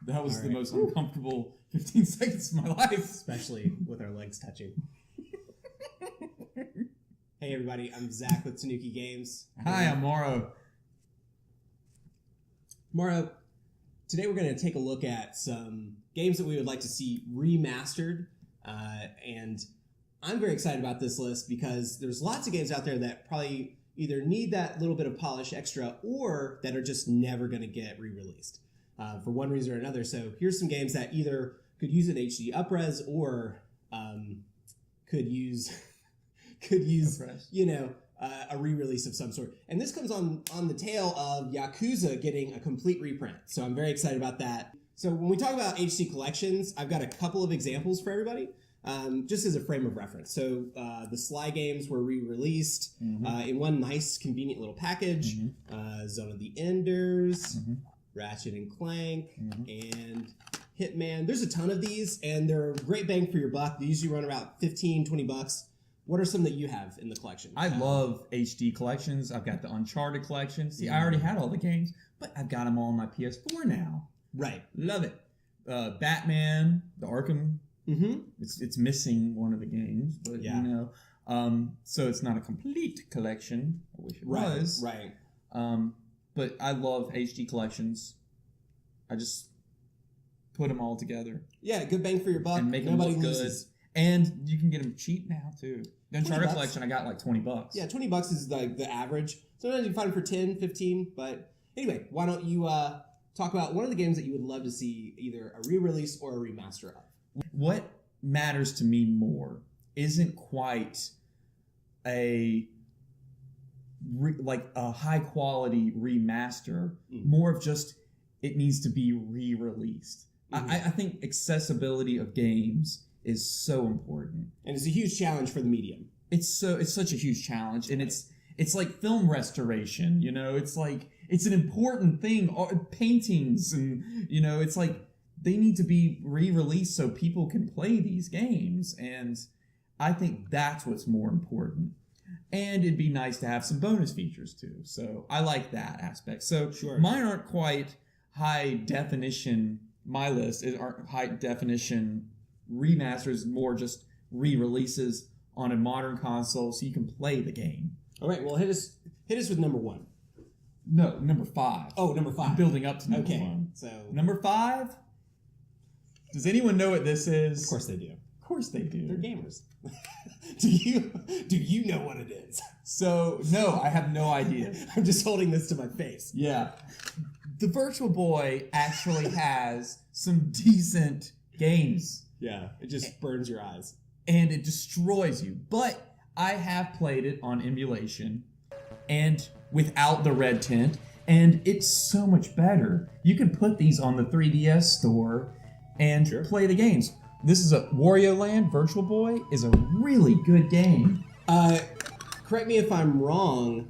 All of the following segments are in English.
That was the most uncomfortable 15 seconds of my life. Especially with our legs touching. Hey everybody, I'm Zach with Tanuki Games. Hi, I'm Morrow. Morrow, today we're going to take a look at some games that we would like to see remastered. And I'm very excited about this list because there's lots of games out there that probably either need that little bit of polish extra or that are just never going to get re-released for one reason or another. So here's some games that either could use an HD upres or could use a re-release of some sort. And this comes on the tail of Yakuza getting a complete reprint. So I'm very excited about that. So when we talk about HD collections, I've got a couple of examples for everybody, just as a frame of reference. So the Sly games were re-released in one nice, convenient little package. Zone of the Enders, Ratchet and Clank, and Hitman. There's a ton of these, and they're great bang for your buck. They usually run about $15-20. What are some that you have in the collection? I love HD collections. I've got the Uncharted collection. See, I already had all the games, but I've got them all on my PS4 now. Right. Love it. Batman, the Arkham. It's missing one of the games, but so it's not a complete collection. I wish it was. Right. But I love HD collections. I just put them all together. Yeah, good bang for your buck. And make them look good. And you can get them cheap now, too. The Uncharted collection, I got like $20. Yeah, $20 is like the average. Sometimes you can find them for 10, 15. But anyway, why don't you talk about one of the games that you would love to see either a re-release or a remaster of? What matters to me more isn't quite a high-quality remaster. More of just it needs to be re-released. I think accessibility of games is so important, and it's a huge challenge for the medium. It's such a huge challenge, and it's like film restoration. It's like it's an important thing. Paintings, and it's like they need to be re-released so people can play these games, and I think that's what's more important. And it'd be nice to have some bonus features too. So I like that aspect. So mine aren't quite high definition. My list aren't high definition remasters, more just re-releases on a modern console so you can play the game. All right, well, hit us with number one. No, number 5. Oh, number 5. I'm building up to number 1. So number 5. Does anyone know what this is? Of course they do. Of course they do. They're gamers. Do you know what it is? So no, I have no idea. I'm just holding this to my face. Yeah. The Virtual Boy actually has some decent games. Yeah, it just burns your eyes. And it destroys you. But I have played it on emulation and without the red tint, and it's so much better. You can put these on the 3DS store and play the games. This is a Wario Land. Virtual Boy is a really good game. Correct me if I'm wrong.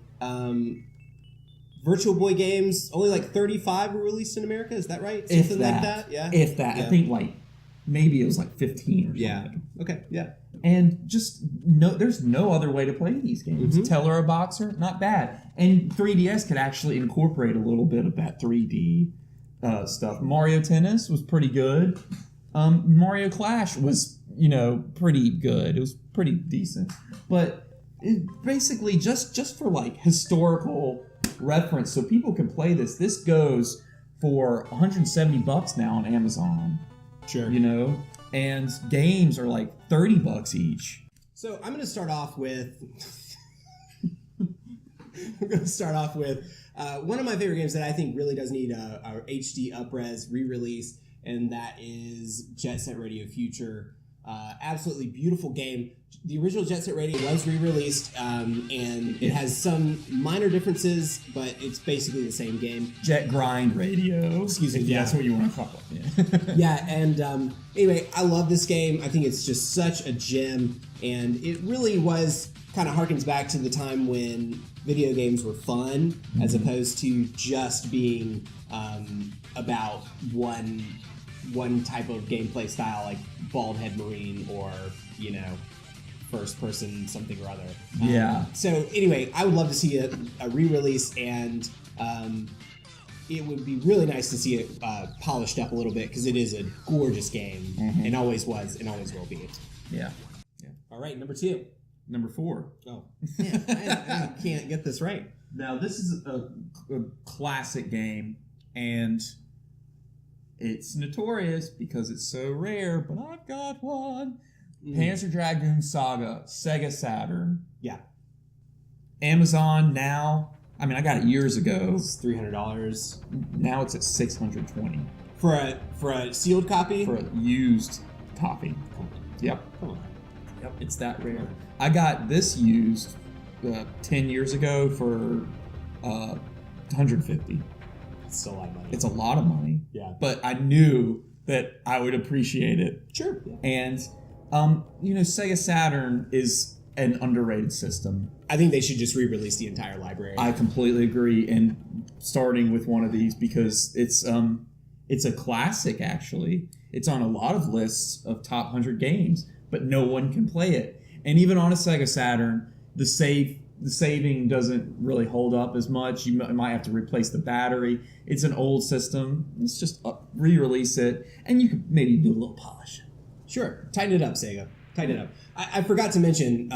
Virtual Boy games, only like 35 were released in America. Is that right? Something like that? Yeah. If that. Yeah. I think maybe it was 15 or something. Yeah. Okay. Yeah. And just there's no other way to play these games. Teller or Boxer, not bad. And 3DS could actually incorporate a little bit of that 3D stuff. Mario Tennis was pretty good. Mario Clash was, pretty good. It was pretty decent. But basically, just for historical reference, so people can play this. This goes for $170 now on Amazon. Sure. And games are like $30 each. So I'm going to start off with one of my favorite games that I think really does need a HD upres re-release, and that is Jet Set Radio Future. Absolutely beautiful game. The original Jet Set Radio was re-released, and it has some minor differences, but it's basically the same game. Jet Grind Radio. Excuse me. Yeah, that's what you want to call it. Yeah. Yeah, and anyway, I love this game. I think it's just such a gem, and it really kind of harkens back to the time when video games were fun, as opposed to just being about one type of gameplay style, like Bald Head Marine or first person something or other. Yeah. So anyway, I would love to see a re-release, and it would be really nice to see it polished up a little bit because it is a gorgeous game and always was and always will be. Yeah. All right, number 2. Number 4. Oh, man, I can't get this right. Now, this is a classic game, and it's notorious because it's so rare, but I've got one. Panzer Dragoon Saga, Sega Saturn. Yeah. Amazon now, I mean, I got it years ago. It's $300. Now it's at $620. For a sealed copy? For a used copy. Yep. Come on. Yep, it's that rare. I got this used 10 years ago for $150. It's still a lot of money. It's a lot of money. Yeah. But I knew that I would appreciate it. Sure. Yeah. And, Sega Saturn is an underrated system. I think they should just re-release the entire library. I completely agree. And starting with one of these because it's a classic, actually. It's on a lot of lists of top 100 games, but no one can play it. And even on a Sega Saturn, the saving doesn't really hold up as much. You might have to replace the battery. It's an old system. Let's just re-release it, and you could maybe do a little polish. Sure. Tighten it up, Sega. Tighten it up. I forgot to mention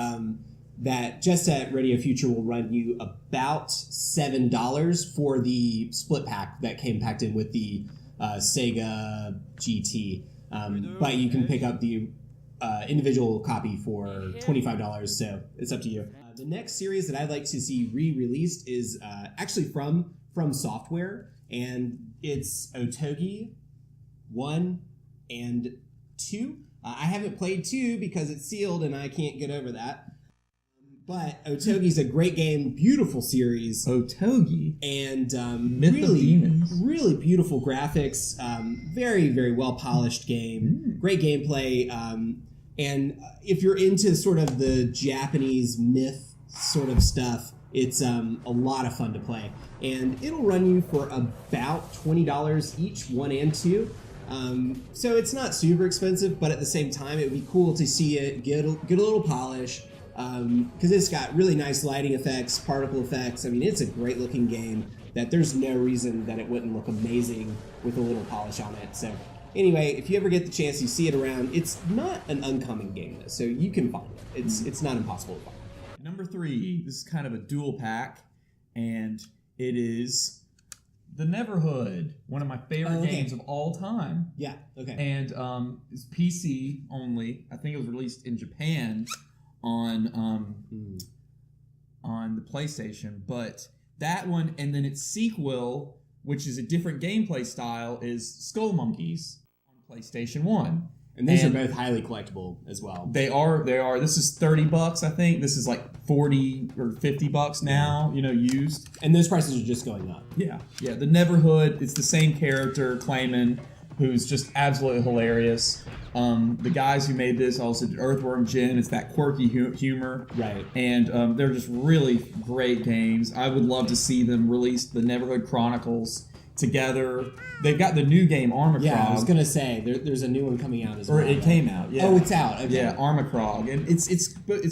that Jet Set Radio Future will run you about $7 for the split pack that came packed in with the Sega GT. But you can pick up the individual copy for $25, so it's up to you. The next series that I'd like to see re-released is actually from Software, and it's Otogi 1 and 2. I haven't played 2 because it's sealed and I can't get over that. But Otogi's a great game, beautiful series. Otogi. And Myth of Demons. Really beautiful graphics, very, very well polished game, great gameplay. And if you're into sort of the Japanese myth sort of stuff, it's a lot of fun to play. And it'll run you for about $20 each, 1 and 2. So it's not super expensive, but at the same time, it would be cool to see it get a little polish, because it's got really nice lighting effects, particle effects. I mean, it's a great looking game that there's no reason that it wouldn't look amazing with a little polish on it. So anyway, if you ever get the chance, you see it around. It's not an uncommon game, though, so you can find it. It's not impossible to find. Number 3, this is kind of a dual pack, and it is The Neverhood, one of my favorite games of all time. Yeah, okay. And it's PC only. I think it was released in Japan on the PlayStation. But that one, and then its sequel, which is a different gameplay style, is Skull Monkeys on PlayStation 1. And these are both highly collectible as well. They are. This is $30, I think. This is like $40 or $50 now, used. And those prices are just going up. Yeah. The Neverhood, it's the same character, Clayman, who's just absolutely hilarious. The guys who made this also did Earthworm Jim. It's that quirky humor. Right. And they're just really great games. I would love to see them release the Neverhood Chronicles together. They've got the new game, Armacrog. Yeah, I was going to say, there's a new one coming out as well. Or it came out, yeah. Oh, it's out. Okay. Yeah, Armacrog. And it's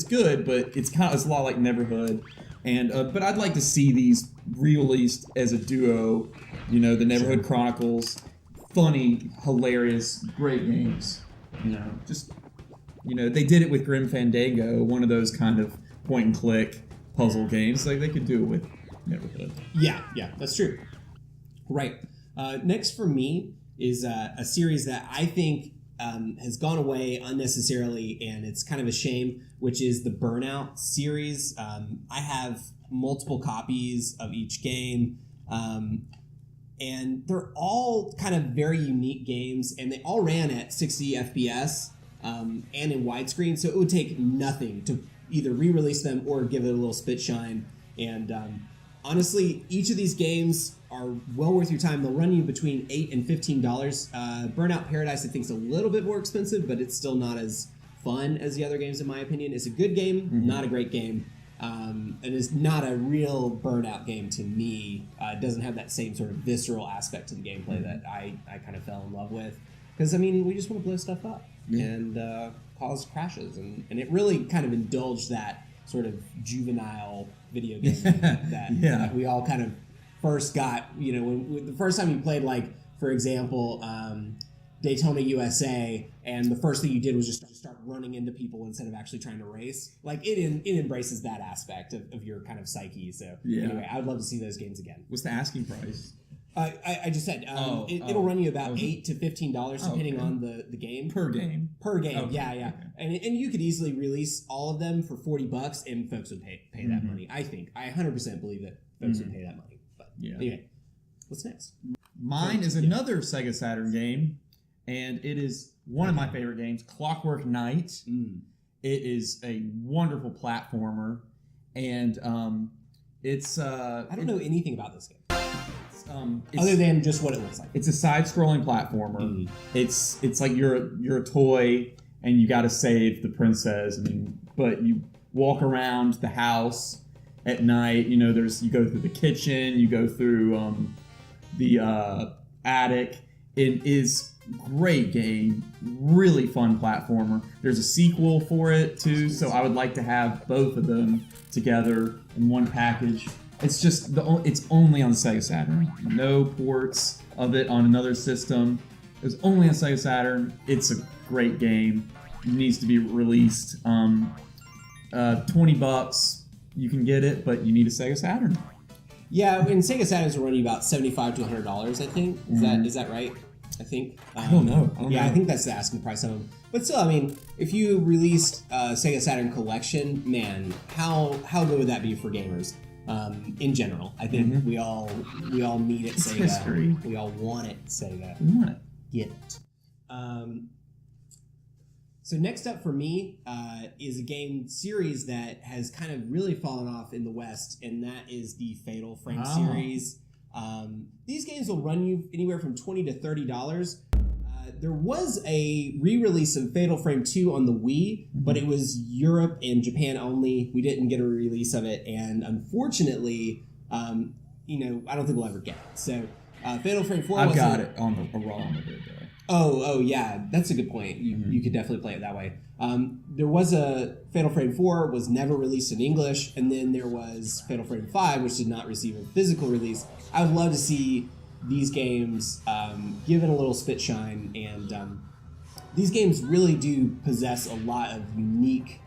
good, but it's a lot like Neverhood. And but I'd like to see these re-released as a duo, the Neverhood Chronicles. Funny, hilarious, great games. They did it with Grim Fandango, one of those kind of point and click puzzle games. Like they could do it with Neverhood. Yeah, that's true. Right. Next for me is a series that I think has gone away unnecessarily, and it's kind of a shame, which is the Burnout series. I have multiple copies of each game, and they're all kind of very unique games, and they all ran at 60 FPS and in widescreen, so it would take nothing to either re-release them or give it a little spit shine. And honestly, each of these games are well worth your time. They'll run you between $8 and $15. Burnout Paradise, I think, is a little bit more expensive, but it's still not as fun as the other games, in my opinion. It's a good game, not a great game. And it's not a real Burnout game to me. It doesn't have that same sort of visceral aspect to the gameplay that I kind of fell in love with. Because, we just want to blow stuff up and cause crashes. And it really kind of indulged that sort of juvenile video game that we all kind of first got, when the first time you played, like, for example, Daytona USA, and the first thing you did was just start running into people instead of actually trying to race. Like, it embraces that aspect of your kind of psyche. So anyway, I would love to see those games again. What's the asking price? I just said it'll run you about $8 to $15 depending on the game. Per game. Okay. Yeah. And you could easily release all of them for $40 and folks would pay that money. I 100% believe that folks would pay that money. But anyway, what's next? Mine is another Sega Saturn game, and it is one of my favorite games, Clockwork Night. It is a wonderful platformer, and it's I don't know anything about this game. It's, other than just what it looks like. It's a side-scrolling platformer. It's like you're a toy and you got to save the princess. But you walk around the house at night. You go through the kitchen, you go through the attic. It is great game, really fun platformer. There's a sequel for it too, so I would like to have both of them together in one package. It's just it's only on the Sega Saturn. No ports of it on another system. It's only on Sega Saturn. It's a great game. It needs to be released. $20, you can get it, but you need a Sega Saturn. Yeah, and Sega Saturns will run you about $75 to $100, I think. Is that right? I think. I don't know. I think that's the asking price of them. But still, if you released a Sega Saturn collection, man, how good would that be for gamers? In general, I think we all need it. Sega. History. We all want it. Sega. We want it. Get it. So next up for me is a game series that has kind of really fallen off in the West, and that is the Fatal Frame series. These games will run you anywhere from $20 to $30. There was a re-release of Fatal Frame 2 on the Wii, but it was Europe and Japan only. We didn't get a release of it, and unfortunately, I don't think we'll ever get it. So, Fatal Frame 4 I've got it on the ROM of it, though. Oh, yeah, that's a good point. You could definitely play it that way. There was a Fatal Frame 4 was never released in English, and then there was Fatal Frame 5, which did not receive a physical release. I would love to see these games given a little spit shine, and these games really do possess a lot of unique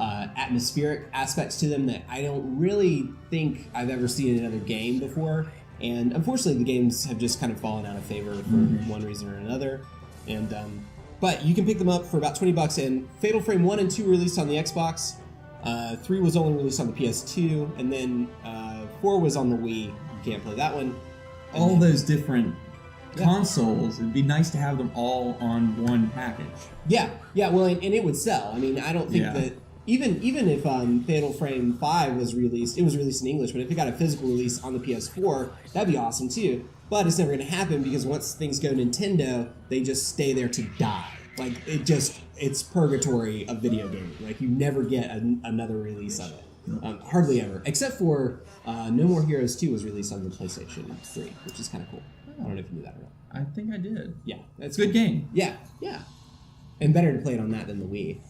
atmospheric aspects to them that I don't really think I've ever seen in another game before. And unfortunately, the games have just kind of fallen out of favor for one reason or another. And but you can pick them up for about $20. And Fatal Frame 1 and 2 were released on the Xbox. 3 was only released on the PS2, and then 4 was on the Wii. You can't play that one. All those different consoles, it'd be nice to have them all on one package. Yeah, well, and it would sell. I don't think that even if Fatal Frame 5 was released, it was released in English, but if it got a physical release on the PS4, that'd be awesome too. But it's never going to happen because once things go Nintendo, they just stay there to die. Like, it's purgatory of video gaming. Like, you never get another release of it. Hardly ever. Except for No More Heroes 2 was released on the PlayStation 3, which is kind of cool. I don't know if you knew that or not. I think I did. Yeah. That's a good game. Yeah. And better to play it on that than the Wii.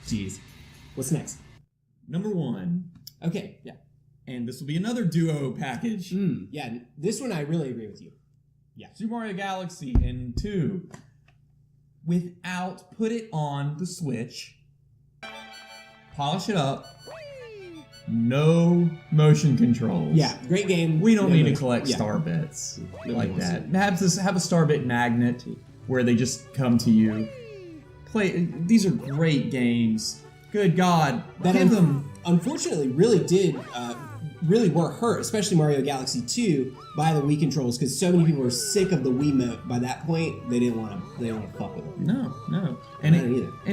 Jeez. What's next? Number 1. Okay, yeah. And this will be another duo package. Yeah, this one I really agree with you. Yeah. Super Mario Galaxy and 2. Put it on the Switch. Polish it up. No motion controls. Yeah, great game. We don't need to collect star bits like that. Have a star bit magnet where they just come to you. These are great games. Good God, give them. Unfortunately, really were hurt, especially Mario Galaxy 2, by the Wii controls, because so many people were sick of the Wiimote. By that point, they didn't want to fuck with it. No, and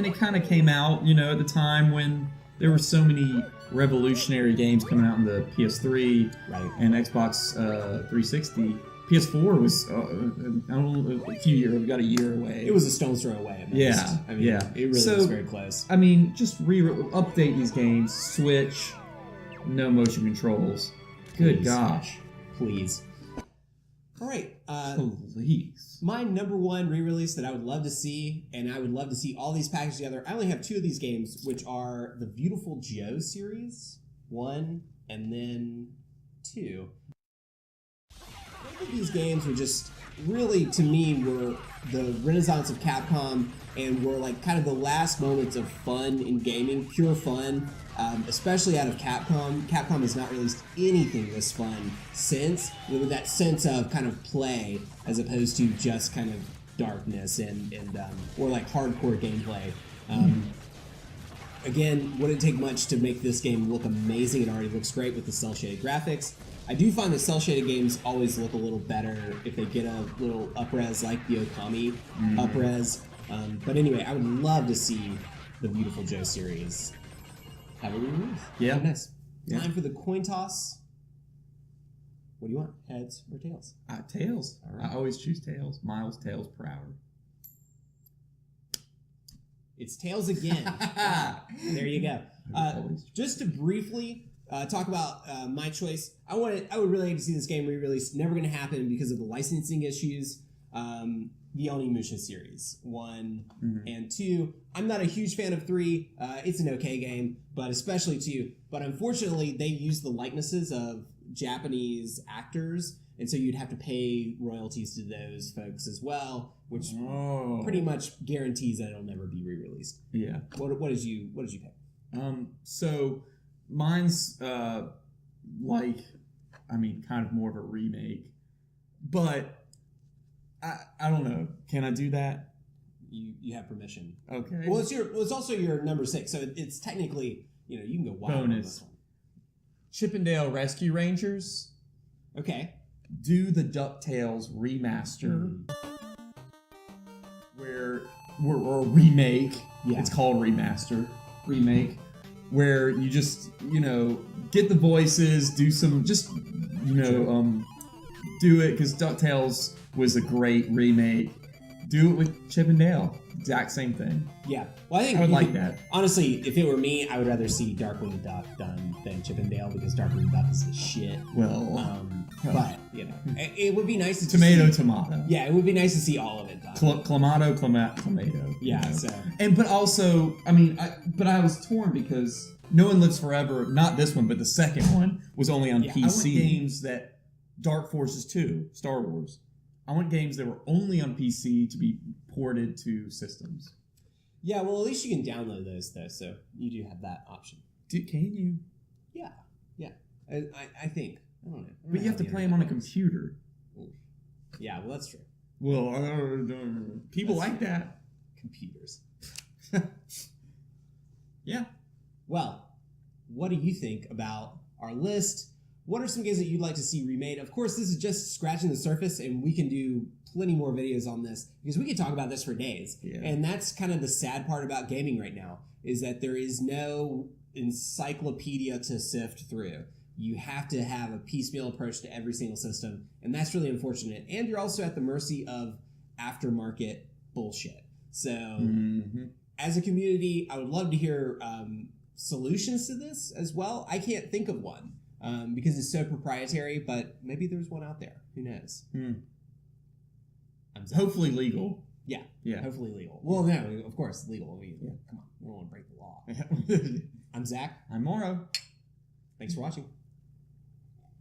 it kind of came out, at the time when there were so many revolutionary games coming out on the PS3 and Xbox 360. PS4 was a year away. It was a stone's throw away. At most. It really was very close. Just update these games. Switch, no motion controls. Good gosh, please. All right, please. My number 1 re-release that I would love to see, and I would love to see all these packaged together. I only have 2 of these games, which are the Beautiful Joe series 1 and then 2. Both of these games were just really, to me, were the renaissance of Capcom and were like kind of the last moments of fun in gaming, pure fun, especially out of Capcom. Capcom has not released anything this fun since, with that sense of kind of play as opposed to just kind of darkness and or like hardcore gameplay. Again, wouldn't take much to make this game look amazing. It already looks great with the cel-shaded graphics. I do find that cel-shaded games always look a little better if they get a little up-res like the Okami up-res. But anyway, I would love to see the Beautiful Joe series have a re-release. Yeah. Nice. Yeah. Time for the coin toss. What do you want? Heads or tails? Tails. All right. I always choose tails. Miles tails per hour. It's tails again. There you go. Just to briefly talk about my choice, I would really like to see this game re-released. Never going to happen because of the licensing issues. The Onimusha series 1 and 2. I'm not a huge fan of 3. It's an okay game, but especially 2. But unfortunately, they use the likenesses of Japanese actors, and so you'd have to pay royalties to those folks as well, which pretty much guarantees that it'll never be re-released. Yeah. What did you pick? So mine's kind of more of a remake, but I don't know. Can I do that? You have permission. Okay. Well, it's also your number 6, so it's technically, you can go wild on this one. Chippendale Rescue Rangers. Okay. Do the DuckTales remaster, or remake. Yeah. It's called remake, where you just get the voices, do some do it because DuckTales was a great remake. Do it with Chippendale. Exact same thing. Yeah. Well, I think I would like that. Honestly, if it were me, I would rather see Darkwing Duck done than Chippendale because Darkwing Duck is the shit. Well, but it would be nice to tomato. Yeah, it would be nice to see all of it done. Clamato. Yeah. So. But also, I was torn because No One Lives Forever. Not this one, but the second one was only on PC. I want games that Dark Forces 2, Star Wars. I want games that were only on PC to be ported to systems. Yeah, well, at least you can download those, though, so you do have that option. Can you? Yeah. I think. I don't know. But you have to play them on a computer. Yeah, well, that's true. Well, people like that. Computers. Yeah. Well, what do you think about our list? What are some games that you'd like to see remade? Of course, this is just scratching the surface, and we can do plenty more videos on this because we could talk about this for days. Yeah. And that's kind of the sad part about gaming right now, is that there is no encyclopedia to sift through. You have to have a piecemeal approach to every single system, and that's really unfortunate. And you're also at the mercy of aftermarket bullshit. So, as a community, I would love to hear solutions to this as well. I can't think of one. Because it's so proprietary, but maybe there's one out there. Who knows? Hopefully legal. Yeah. Hopefully legal. Well, no, of course, legal. Come on, we don't want to break the law. I'm Zach. I'm Morrow. Thanks for watching.